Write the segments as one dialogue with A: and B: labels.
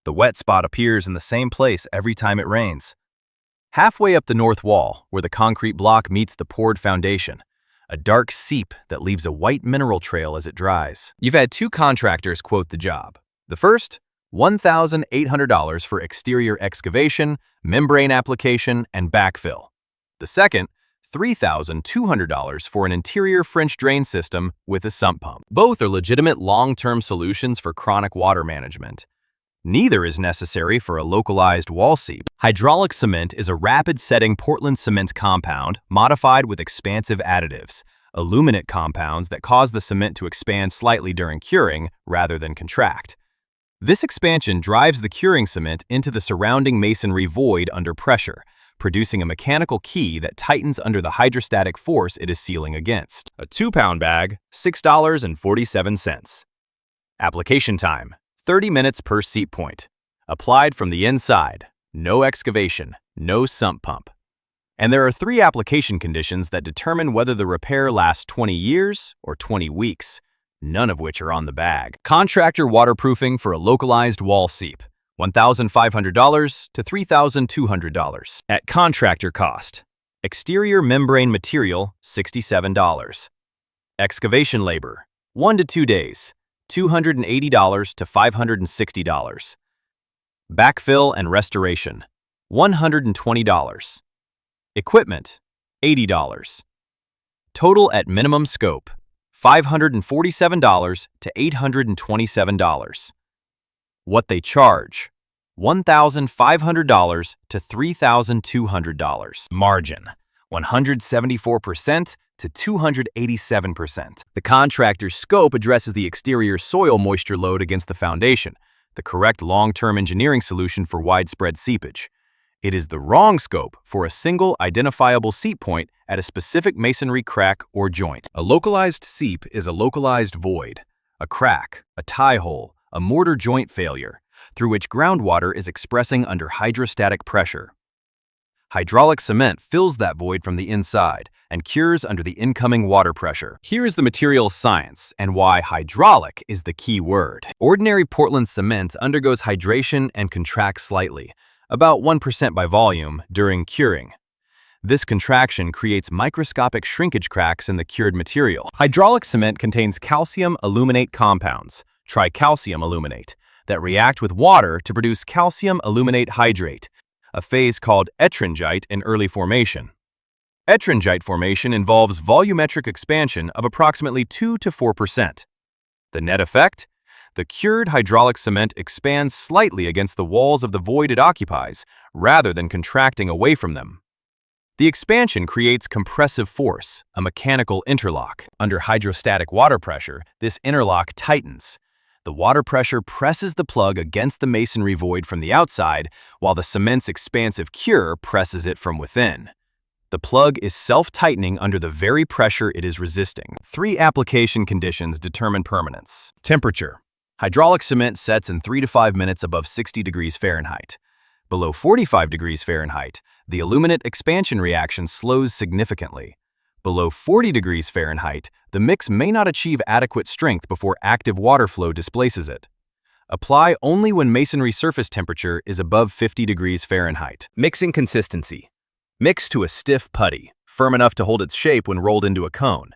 A: The wet spot appears in the same place every time it rains. Halfway up the north wall, where the concrete block meets the poured foundation, a dark seep that leaves a white mineral trail as it dries. You've had two contractors quote the job. The first, $1,800 for exterior excavation, membrane application, and backfill. The second, $3,200 for an interior French drain system with a sump pump. Both are legitimate long-term solutions for chronic water management. Neither is necessary for a localized wall seep. Hydraulic cement is a rapid-setting Portland cement compound modified with expansive additives, aluminate compounds that cause the cement to expand slightly during curing rather than contract. This expansion drives the curing cement into the surrounding masonry void under pressure, producing a mechanical key that tightens under the hydrostatic force it is sealing against. A 2-pound bag, $6.47. Application time, 30 minutes per seep point. Applied from the inside. No excavation, no sump pump. And there are 3 application conditions that determine whether the repair lasts 20 years or 20 weeks, none of which are on the bag. Contractor waterproofing for a localized wall seep, $1,500 to $3,200. At contractor cost. Exterior membrane material, $67. Excavation labor, 1 to 2 days, $280 to $560. Backfill and restoration, $120. Equipment, $80. Total at minimum scope, $547 to $827. What they charge, $1,500 to $3,200. Margin, 174% to 287%. The contractor's scope addresses the exterior soil moisture load against the foundation, the correct long-term engineering solution for widespread seepage. It is the wrong scope for a single identifiable seep point at a specific masonry crack or joint. A localized seep is a localized void, a crack, a tie hole, a mortar joint failure, through which groundwater is expressing under hydrostatic pressure. Hydraulic cement fills that void from the inside and cures under the incoming water pressure. Here is the material science and why hydraulic is the key word. Ordinary Portland cement undergoes hydration and contracts slightly, about 1% by volume, during curing. This contraction creates microscopic shrinkage cracks in the cured material. Hydraulic cement contains calcium aluminate compounds, tricalcium aluminate, that react with water to produce calcium aluminate hydrate, a phase called ettringite in early formation. Ettringite formation involves volumetric expansion of approximately 2 to 4%. The net effect? The cured hydraulic cement expands slightly against the walls of the void it occupies, rather than contracting away from them. The expansion creates compressive force, a mechanical interlock. Under hydrostatic water pressure, this interlock tightens. The water pressure presses the plug against the masonry void from the outside, while the cement's expansive cure presses it from within. The plug is self-tightening under the very pressure it is resisting. 3 application conditions determine permanence. Temperature. Hydraulic cement sets in 3 to 5 minutes above 60 degrees Fahrenheit. Below 45 degrees Fahrenheit, the aluminate expansion reaction slows significantly. Below 40 degrees Fahrenheit, the mix may not achieve adequate strength before active water flow displaces it. Apply only when masonry surface temperature is above 50 degrees Fahrenheit. Mixing consistency. Mix to a stiff putty, firm enough to hold its shape when rolled into a cone.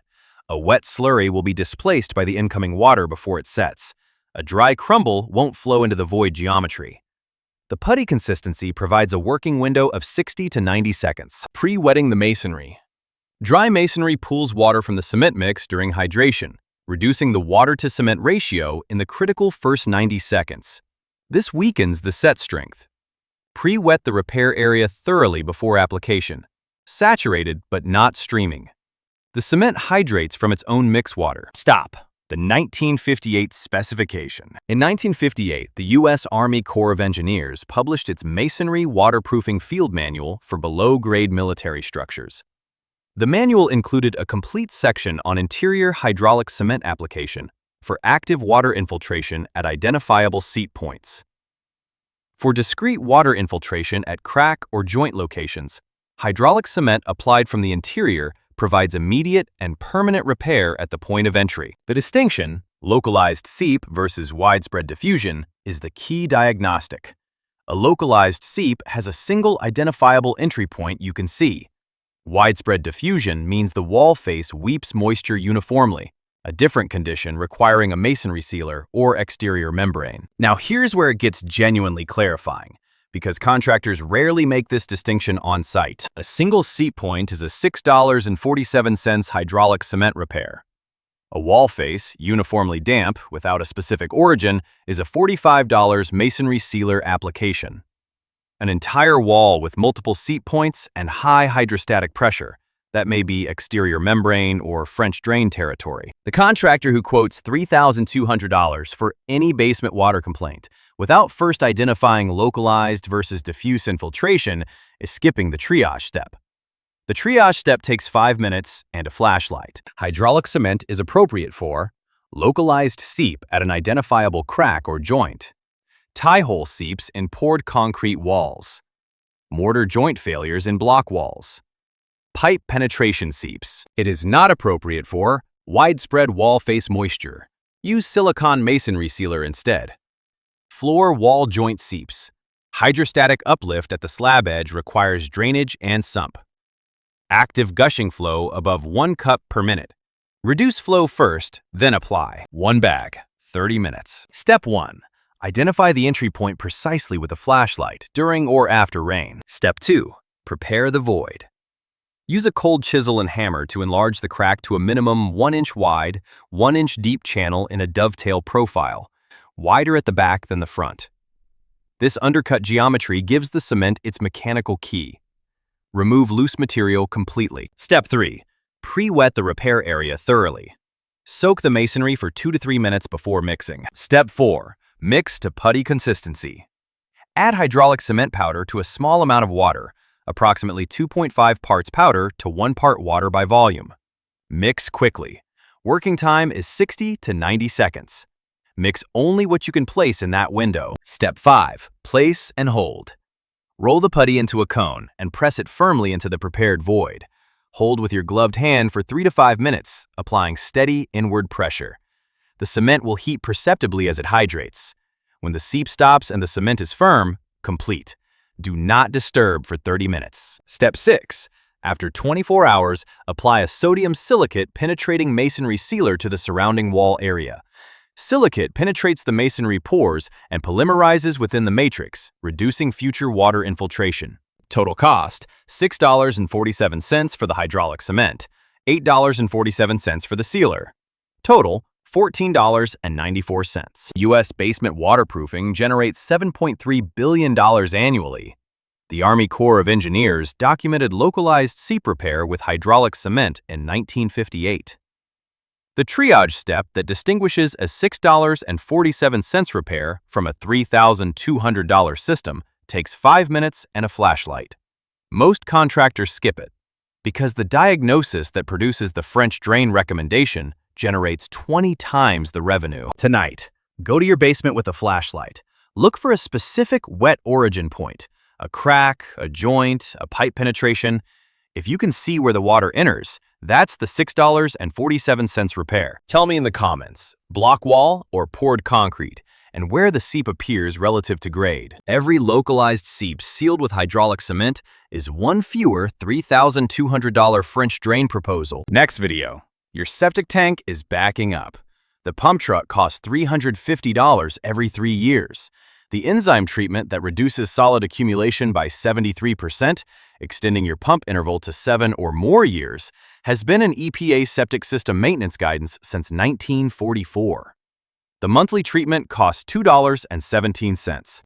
A: A wet slurry will be displaced by the incoming water before it sets. A dry crumble won't flow into the void geometry. The putty consistency provides a working window of 60 to 90 seconds. Pre-wetting the masonry. Dry masonry pools water from the cement mix during hydration, reducing the water-to-cement ratio in the critical first 90 seconds. This weakens the set strength. Pre-wet the repair area thoroughly before application. Saturated but not streaming. The cement hydrates from its own mix water. Stop. The 1958 specification. In 1958, the U.S. Army Corps of Engineers published its Masonry Waterproofing Field Manual for below-grade military structures. The manual included a complete section on interior hydraulic cement application for active water infiltration at identifiable seep points. For discrete water infiltration at crack or joint locations, hydraulic cement applied from the interior provides immediate and permanent repair at the point of entry. The distinction, Localized seep versus widespread diffusion is the key diagnostic. A localized seep has a single identifiable entry point you can see. Widespread diffusion means the wall face weeps moisture uniformly, a different condition requiring a masonry sealer or exterior membrane. Now here's where it gets genuinely clarifying, because contractors rarely make this distinction on site. A single seep point is a $6.47 hydraulic cement repair. A wall face, uniformly damp, without a specific origin, is a $45 masonry sealer application. An entire wall with multiple seep points and high hydrostatic pressure, that may be exterior membrane or French drain territory. The contractor who quotes $3,200 for any basement water complaint without first identifying localized versus diffuse infiltration is skipping the triage step. The triage step takes 5 minutes and a flashlight. Hydraulic cement is appropriate for localized seep at an identifiable crack or joint, tie-hole seeps in poured concrete walls, mortar joint failures in block walls, pipe penetration seeps. It is not appropriate for widespread wall face moisture. Use silicone masonry sealer instead. Floor wall joint seeps. Hydrostatic uplift at the slab edge requires drainage and sump. Active gushing flow above 1 cup per minute. Reduce flow first, then apply. 1 bag, 30 minutes. Step 1. Identify the entry point precisely with a flashlight during or after rain. Step 2. Prepare the void. Use a cold chisel and hammer to enlarge the crack to a minimum 1 inch wide, 1 inch deep channel in a dovetail profile, wider at the back than the front. This undercut geometry gives the cement its mechanical key. Remove loose material completely. Step 3. Pre-wet the repair area thoroughly. Soak the masonry for 2 to 3 minutes before mixing. Step 4. Mix to putty consistency. Add hydraulic cement powder to a small amount of water, approximately 2.5 parts powder to 1 part water by volume. Mix quickly. Working time is 60 to 90 seconds. Mix only what you can place in that window. Step 5. Place and hold. Roll the putty into a cone and press it firmly into the prepared void. Hold with your gloved hand for 3 to 5 minutes, applying steady inward pressure. The cement will heat perceptibly as it hydrates. When the seep stops and the cement is firm, complete. Do not disturb for 30 minutes. Step 6. After 24 hours, apply a sodium silicate penetrating masonry sealer to the surrounding wall area. Silicate penetrates the masonry pores and polymerizes within the matrix, reducing future water infiltration. Total cost, $6.47 for the hydraulic cement, $8.47 for the sealer. Total, $14.94. U.S. basement waterproofing generates $7.3 billion annually. The Army Corps of Engineers documented localized seep repair with hydraulic cement in 1958. The triage step that distinguishes a $6.47 repair from a $3,200 system takes 5 minutes and a flashlight. Most contractors skip it because the diagnosis that produces the French drain recommendation generates 20 times the revenue. Tonight, go to your basement with a flashlight. Look for a specific wet origin point, a crack, a joint, a pipe penetration. If you can see where the water enters, that's the $6.47 repair. Tell me in the comments, block wall or poured concrete, and where the seep appears relative to grade. Every localized seep sealed with hydraulic cement is one fewer $3,200 French drain proposal. Next video, your septic tank is backing up. The pump truck costs $350 every 3 years. The enzyme treatment that reduces solid accumulation by 73%, extending your pump interval to 7 or more years, has been an EPA septic system maintenance guidance since 1944. The monthly treatment costs $2.17.